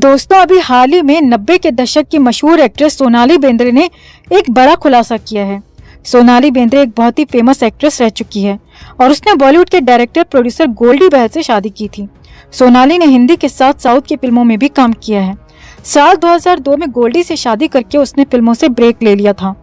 दोस्तों, अभी हाल ही में 90 के दशक की मशहूर एक्ट्रेस सोनाली बेंद्रे ने एक बड़ा खुलासा किया है। सोनाली बेंद्रे एक बहुत ही फेमस एक्ट्रेस रह चुकी है और उसने बॉलीवुड के डायरेक्टर प्रोड्यूसर गोल्डी बहल से शादी की थी। सोनाली ने हिंदी के साथ साउथ की फिल्मों में भी काम किया है। साल 2002 में गोल्डी से शादी करके उसने फिल्मों से ब्रेक ले लिया था,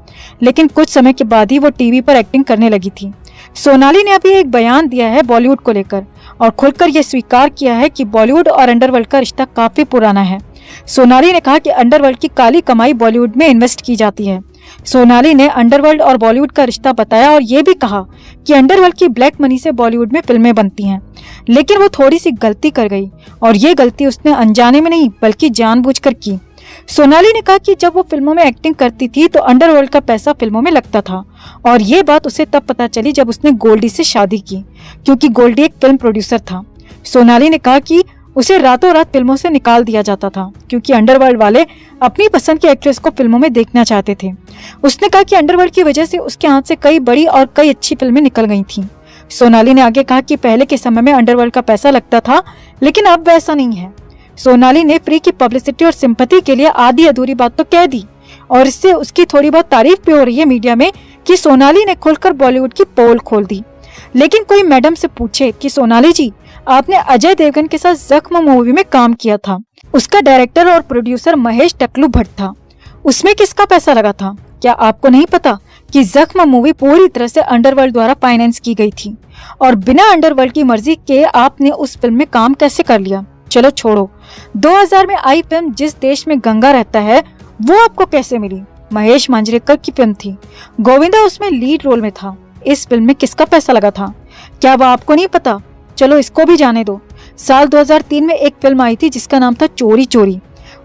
लेकिन कुछ समय के बाद ही वो टीवी पर एक्टिंग करने लगी थी। सोनाली ने अभी एक बयान दिया है बॉलीवुड को लेकर और खुलकर यह स्वीकार किया है कि बॉलीवुड और अंडरवर्ल्ड का रिश्ता काफी पुराना है। सोनाली ने कहा कि अंडरवर्ल्ड की काली कमाई बॉलीवुड में इन्वेस्ट की जाती है। सोनाली ने अंडरवर्ल्ड और बॉलीवुड का रिश्ता बताया और ये भी कहा कि अंडरवर्ल्ड की ब्लैक मनी से बॉलीवुड में फिल्में बनती हैं, लेकिन वो थोड़ी सी गलती कर गई और ये गलती उसने अनजाने में नहीं बल्कि जानबूझकर की। सोनाली ने कहा कि जब वो फिल्मों में एक्टिंग करती थी तो अंडरवर्ल्ड का पैसा फिल्मों में लगता था और ये बात उसे तब पता चली जब उसने गोल्डी से शादी की, क्योंकि गोल्डी एक फिल्म प्रोड्यूसर था। सोनाली ने कहा कि उसे रातों रात फिल्मों से निकाल दिया जाता था क्योंकि अंडरवर्ल्ड वाले अपनी पसंद की एक्ट्रेस को फिल्मों में देखना चाहते थे। उसने कहा कि अंडरवर्ल्ड की वजह से उसके हाथ से कई बड़ी और कई अच्छी फिल्में निकल गई थीं। सोनाली ने आगे कहा कि पहले के समय में अंडरवर्ल्ड का पैसा लगता था, लेकिन अब वैसा नहीं है। सोनाली ने फ्री की पब्लिसिटी और सिंपैथी के लिए आधी अधूरी बात तो कह दी और इससे उसकी थोड़ी बहुत तारीफ भी हो रही है मीडिया में कि सोनाली ने खुलकर बॉलीवुड की पोल खोल दी। लेकिन कोई मैडम से पूछे कि सोनाली जी, आपने अजय देवगन के साथ जख्म मूवी में काम किया था, उसका डायरेक्टर और प्रोड्यूसर महेश टकलू भट्ट था, उसमें किसका पैसा लगा था? क्या आपको नहीं पता कि जख्म मूवी पूरी तरह से अंडरवर्ल्ड द्वारा फाइनेंस की गई थी और बिना अंडरवर्ल्ड की मर्जी के आपने उस फिल्म में काम कैसे कर लिया? चलो छोड़ो, 2000 में आई फिल्म जिस देश में गंगा रहता है वो आपको कैसे मिली? महेश मांजरेकर की फिल्म थी, गोविंदा उसमें लीड रोल में था। इस फिल्म में किसका पैसा लगा था? क्या वो आपको नहीं पता? चलो इसको भी जाने दो। साल 2003 में एक फिल्म आई थी जिसका नाम था चोरी चोरी,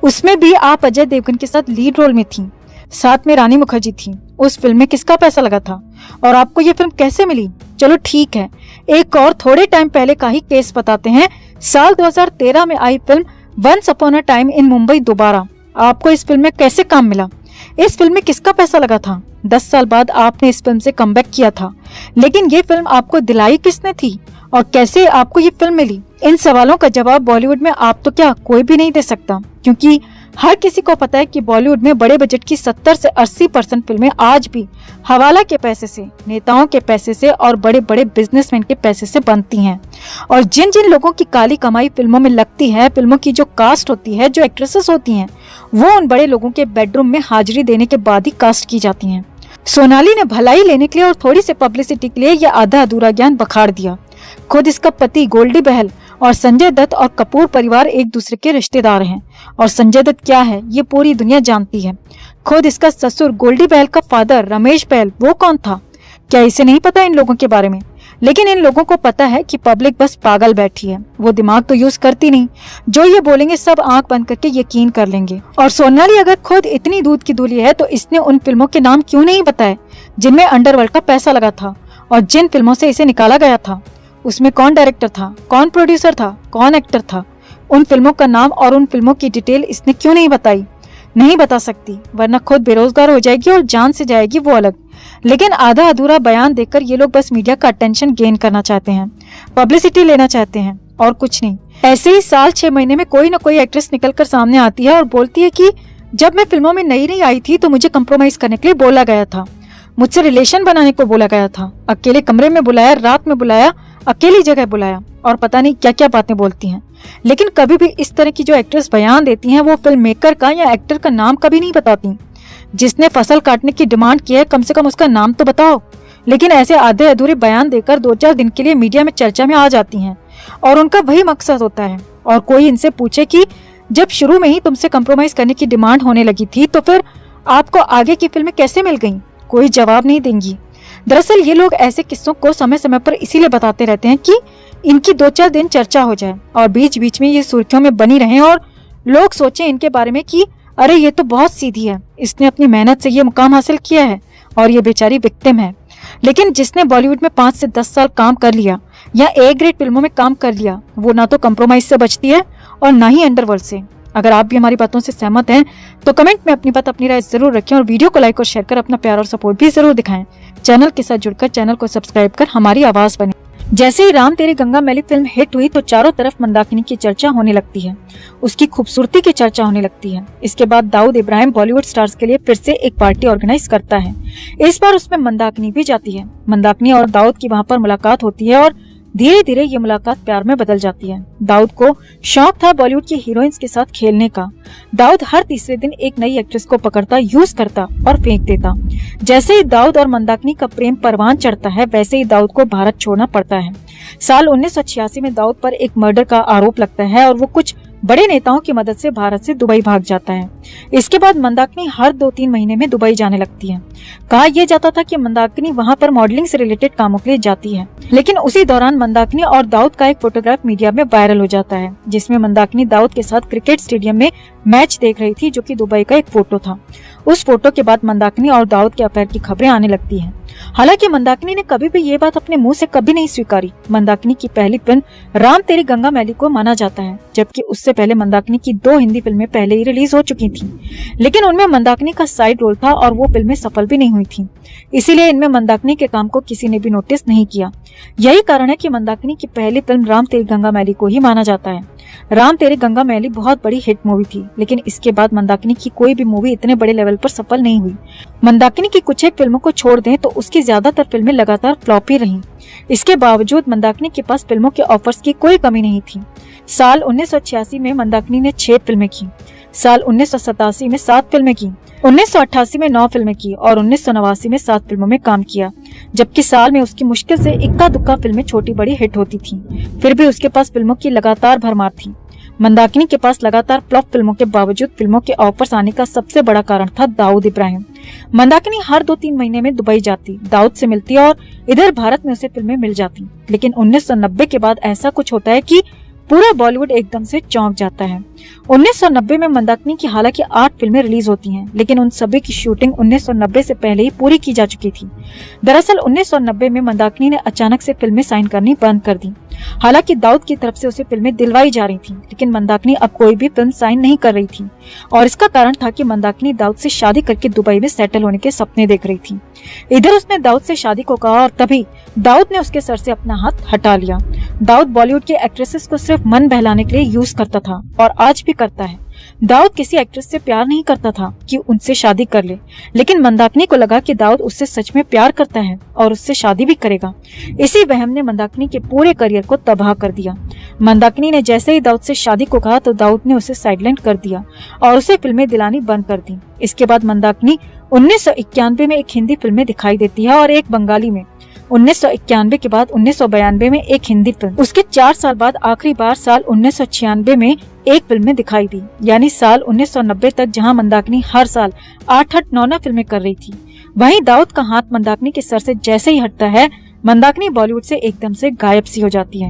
उसमें भी आप अजय देवगन के साथ लीड रोल में थी, साथ में रानी मुखर्जी थी। उस फिल्म में किसका पैसा लगा था और आपको ये फिल्म कैसे मिली? चलो ठीक है, एक और थोड़े टाइम पहले का ही केस बताते हैं। साल 2013 में आई film once upon a time in Mumbai Dobaara, आपको इस फिल्म में कैसे काम मिला? इस फिल्म में किसका पैसा लगा था? 10 साल बाद आपने इस फिल्म से कमबैक किया था, लेकिन ये फिल्म आपको दिलाई किसने थी और कैसे आपको ये फिल्म मिली? इन सवालों का जवाब बॉलीवुड में आप तो क्या कोई भी नहीं दे सकता, क्योंकि हर किसी को पता है कि बॉलीवुड में बड़े बजट की 70 से 80% फिल्में आज भी हवाला के पैसे से, नेताओं के पैसे से और बड़े बड़े बिजनेसमैन के पैसे से बनती हैं। और जिन जिन लोगों की काली कमाई फिल्मों में लगती है, फिल्मों की जो कास्ट होती है, जो एक्ट्रेसेस होती हैं, वो उन बड़े लोगों के बेडरूम में हाजिरी देने के बाद ही कास्ट की जाती हैं। सोनाली ने भलाई लेने के लिए और थोड़ी सी पब्लिसिटी के लिए यह आधा अधूरा ज्ञान बखाड़ दिया। खुद इसका पति गोल्डी बहल और संजय दत्त और कपूर परिवार एक दूसरे के रिश्तेदार हैं और संजय दत्त क्या है ये पूरी दुनिया जानती है। खुद इसका ससुर गोल्डी बहल का फादर रमेश बहल, वो कौन था? क्या इसे नहीं पता इन लोगों के बारे में? लेकिन इन लोगों को पता है कि पब्लिक बस पागल बैठी है, वो दिमाग तो यूज करती नहीं, जो ये बोलेंगे सब आंख बंद करके यकीन कर लेंगे। और सोनाली अगर खुद इतनी दूध की दूली है तो इसने उन फिल्मों के नाम क्यों नहीं बताए जिनमें अंडरवर्ल्ड का पैसा लगा था और जिन फिल्मों से इसे निकाला गया था? उसमें कौन डायरेक्टर था, कौन प्रोड्यूसर था, कौन एक्टर था? उन फिल्मों का नाम और उन फिल्मों की डिटेल इसने क्यों नहीं बताई? नहीं बता सकती, वरना खुद बेरोजगार हो जाएगी और जान से जाएगी वो अलग। लेकिन आधा अधूरा बयान देकर ये लोग बस मीडिया का अटेंशन गेन करना चाहते हैं, पब्लिसिटी लेना चाहते हैं और कुछ नहीं। ऐसे ही साल 6 महीने में कोई न कोई एक्ट्रेस निकलकर सामने आती है और बोलती है कि जब मैं फिल्मों में नई आई थी तो मुझे कंप्रोमाइज करने के लिए बोला गया था, मुझसे रिलेशन बनाने को बोला गया था, अकेले कमरे में बुलाया, रात में बुलाया, अकेली जगह बुलाया और पता नहीं क्या क्या बातें बोलती हैं। लेकिन कभी भी इस तरह की जो एक्ट्रेस बयान देती हैं वो फिल्म मेकर का या एक्टर का नाम कभी नहीं बताती। जिसने फसल काटने की डिमांड की है कम से कम उसका नाम तो बताओ। लेकिन ऐसे आधे अधूरे बयान देकर 2-4 दिन के लिए मीडिया में चर्चा में आ जाती हैं और उनका वही मकसद होता है। और कोई इनसे पूछे कि जब शुरू में ही तुमसे कंप्रोमाइज करने की डिमांड होने लगी थी तो फिर आपको आगे की फिल्में कैसे मिल गई? कोई जवाब नहीं देंगी। दरअसल ये लोग ऐसे किस्सों को समय समय पर इसीलिए बताते रहते हैं कि इनकी 2-4 दिन चर्चा हो जाए और बीच बीच में ये सुर्खियों में बनी रहें और लोग सोचें इनके बारे में कि अरे ये तो बहुत सीधी है, इसने अपनी मेहनत से ये मुकाम हासिल किया है और ये बेचारी विक्टिम है। लेकिन जिसने बॉलीवुड में 5 से 10 साल काम कर लिया या ए ग्रेड फिल्मों में काम कर लिया, वो ना तो कंप्रोमाइज से बचती है और ना ही अंडरवर्ल्ड से। अगर आप भी हमारी बातों से सहमत हैं तो कमेंट में अपनी बात, अपनी राय जरूर रखें और वीडियो को लाइक और शेयर कर अपना प्यार और सपोर्ट भी जरूर दिखाएं। चैनल के साथ जुड़कर चैनल को सब्सक्राइब कर हमारी आवाज बने। जैसे ही राम तेरी गंगा मैली फिल्म हिट हुई तो चारों तरफ मंदाकिनी की चर्चा होने लगती है, उसकी खूबसूरती की चर्चा होने लगती है। इसके बाद दाऊद इब्राहिम बॉलीवुड स्टार्स के लिए फिर से एक पार्टी ऑर्गेनाइज करता है। इस बार उसमें मंदाकिनी भी जाती है। मंदाकिनी और दाऊद की वहाँ पर मुलाकात होती है और धीरे धीरे ये मुलाकात प्यार में बदल जाती है। दाऊद को शौक था बॉलीवुड की हीरोइंस के साथ खेलने का। दाऊद हर तीसरे दिन एक नई एक्ट्रेस को पकड़ता, यूज करता और फेंक देता। जैसे ही दाऊद और मंदाकिनी का प्रेम परवान चढ़ता है, वैसे ही दाऊद को भारत छोड़ना पड़ता है। साल 1986 में दाऊद पर एक मर्डर का आरोप लगता है और वो कुछ बड़े नेताओं की मदद से भारत से दुबई भाग जाता है। इसके बाद मंदाकिनी हर 2-3 महीने में दुबई जाने लगती है। कहा यह जाता था कि मंदाकिनी वहां पर मॉडलिंग से रिलेटेड कामों के लिए जाती है, लेकिन उसी दौरान मंदाकिनी और दाऊद का एक फोटोग्राफ मीडिया में वायरल हो जाता है, जिसमें मंदाकिनी दाऊद के साथ क्रिकेट स्टेडियम में मैच देख रही थी, जो कि दुबई का एक फोटो था। उस फोटो के बाद मंदाकिनी और दाऊद के अफेयर की खबरें आने लगती हैं। हालांकि मंदाकिनी ने कभी भी ये बात अपने मुंह से कभी नहीं स्वीकारी। मंदाकिनी की पहली फिल्म राम तेरी गंगा मैली को माना जाता है, जबकि उससे पहले मंदाकिनी की 2 हिंदी फिल्में पहले ही रिलीज हो चुकी थी, लेकिन उनमें मंदाकिनी का साइड रोल था और वो फिल्में सफल भी नहीं हुई थी। इसीलिए इनमें मंदाकिनी के काम को किसी ने भी नोटिस नहीं किया। यही कारण है कि मंदाकिनी की पहली फिल्म राम तेरी गंगा मैली को ही माना जाता है। राम तेरी गंगा मैली बहुत बड़ी हिट मूवी थी, लेकिन इसके बाद मंदाकिनी की कोई भी मूवी इतने बड़े लेवल पर सफल नहीं हुई। मंदाकिनी की कुछ एक फिल्मों को छोड़ दें तो उसकी ज्यादातर फिल्में लगातार फ्लॉप ही रहीं। इसके बावजूद मंदाकिनी के पास फिल्मों के ऑफर्स की कोई कमी नहीं थी। साल 1986 में मंदाकिनी ने 6 फिल्में की, साल 1987 में 7 फिल्में की, 1988 में 9 फिल्में की और 1989 में 7 फिल्मों में काम किया, जबकि साल में उसकी मुश्किल से इक्का दुक्का फिल्में छोटी बड़ी हिट होती थी। फिर भी उसके पास फिल्मों की लगातार भरमार थी। मंदाकिनी के पास लगातार फ्लॉप फिल्मों के बावजूद फिल्मों के ऑफर्स आने का सबसे बड़ा कारण था दाऊद इब्राहिम। मंदाकिनी हर 2-3 महीने में दुबई जाती, दाऊद से मिलती और इधर भारत में उसे फिल्में मिल जाती। लेकिन 1990 के बाद ऐसा कुछ होता है कि पूरा बॉलीवुड एकदम से चौंक जाता है। 1990 में मंदाकिनी की हालांकि 8 फिल्में रिलीज होती हैं, लेकिन उन सभी की शूटिंग 1990 से पहले ही पूरी की जा चुकी थी। दरअसल 1990 में मंदाकिनी ने अचानक से फिल्में साइन करनी बंद कर दी। हालांकि दाऊद की तरफ से उसे फिल्में दिलवाई जा रही थी, लेकिन मंदाकिनी अब कोई भी फिल्म साइन नहीं कर रही थी और इसका कारण था कि मंदाकिनी दाऊद से शादी करके दुबई में सेटल होने के सपने देख रही थी। इधर उसने दाऊद से शादी को कहा और तभी दाऊद ने उसके सर से अपना हाथ हटा लिया। दाऊद बॉलीवुड के एक्ट्रेसेस को सिर्फ मन बहलाने के लिए यूज करता था और आज भी करता है। दाऊद किसी एक्ट्रेस से प्यार नहीं करता था कि उनसे शादी कर ले, लेकिन मंदाकिनी को लगा कि दाऊद उससे सच में प्यार करता है और उससे शादी भी करेगा। इसी वहम ने मंदाकिनी के पूरे करियर को तबाह कर दिया। मंदाकिनी ने जैसे ही दाऊद से शादी को कहा तो दाऊद ने उसे साइडलाइन कर दिया और उसे फिल्में दिलानी बंद कर दी। इसके बाद मंदाकिनी 1991 में एक हिंदी फिल्म में दिखाई देती है और एक बंगाली में। 1991 के बाद 1992 में एक हिंदी फिल्म, उसके 4 साल बाद आखिरी बार साल 1996 में एक फिल्म में दिखाई दी, यानी साल 1990 तक जहां मंदाकिनी हर साल 8-8, 9 फिल्में कर रही थी। वहीं दाऊद का हाथ मंदाकिनी के सर से जैसे ही हटता है, मंदाकिनी बॉलीवुड से एकदम से गायब सी हो जाती है।